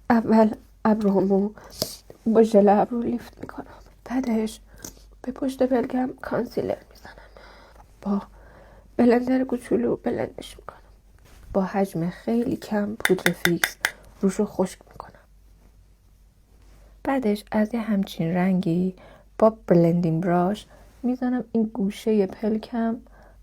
اول ابرومو با ژل ابرو لیفت میکنم، بعدش به پشت پلکم کانسیلر میزنم، با بلندر کوچولو بلندش میکنم، با حجم خیلی کم پودر فیکس روشو خشک میکنم. بعدش از یه همچین رنگی با بلندینگ براش میزنم این گوشه پلکم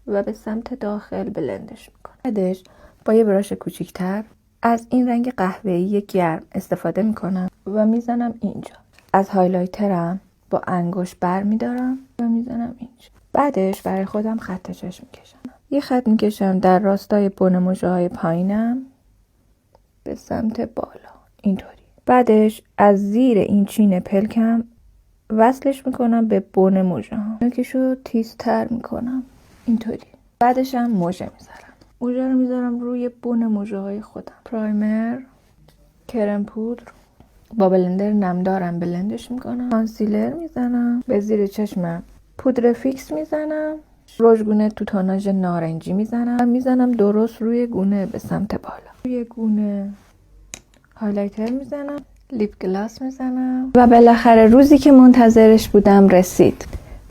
و به سمت داخل بلندش میکنم. بعدش با یه براش کوچیکتر از این رنگ قهوه‌ای گرم استفاده میکنم و میزنم اینجا. از هایلایترم با انگشت بر میدارم و میزنم اینجا. بعدش برای خودم خط چشم میکشم. یه خط میکشم در راستای بن مژه‌های پایینم به سمت بالا اینطوری. بعدش از زیر این چین پلکم وصلش میکنم به بن مژه‌ها. نوکشو تیزتر میکنم اینطوری. بعدش هم مژه میذارم. مژه رو میذارم روی بن مژه‌های خودم. پرایمر، کرم پودر، با بلندر نمدارم بلندش میکنم. کانسیلر میزنم. به زیر چشمم پودر فیکس میزنم. رژ گونه تو توناژ نارنجی میزنم درست روی گونه به سمت بالا. روی گونه هایلایتر میزنم، لیپ گلاس میزنم و بالاخره روزی که منتظرش بودم رسید.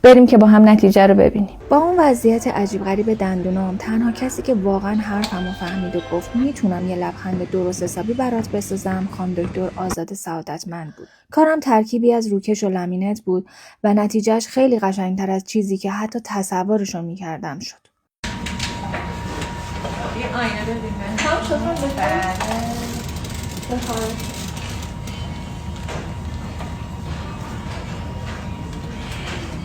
بریم که با هم نتیجه رو ببینیم. با اون وضعیت عجیب غریب دندونام تنها کسی که واقعا حرفمو فهمید و گفت میتونم یه لبخند درست حسابی برات بسازم خانم دکتر آزاد سعادتمند بود. کارم ترکیبی از روکش و لامینت بود و نتیجهش خیلی قشنگتر از چیزی که حتی تصورشو میکردم شد. این آینه ببینه. هم شد رو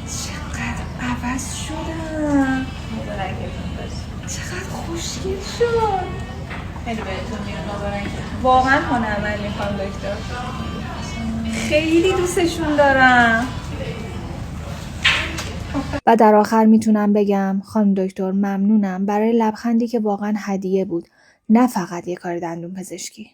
چقدر عوض شدم، چقدر خوشگل شد. خیلی بهتون میاد واقعا هنرمند میخوام دکتر، خیلی دوستشون دارم. و در آخر میتونم بگم خانم دکتر ممنونم برای لبخندی که واقعا هدیه بود، نه فقط یه کار دندون پزشکی.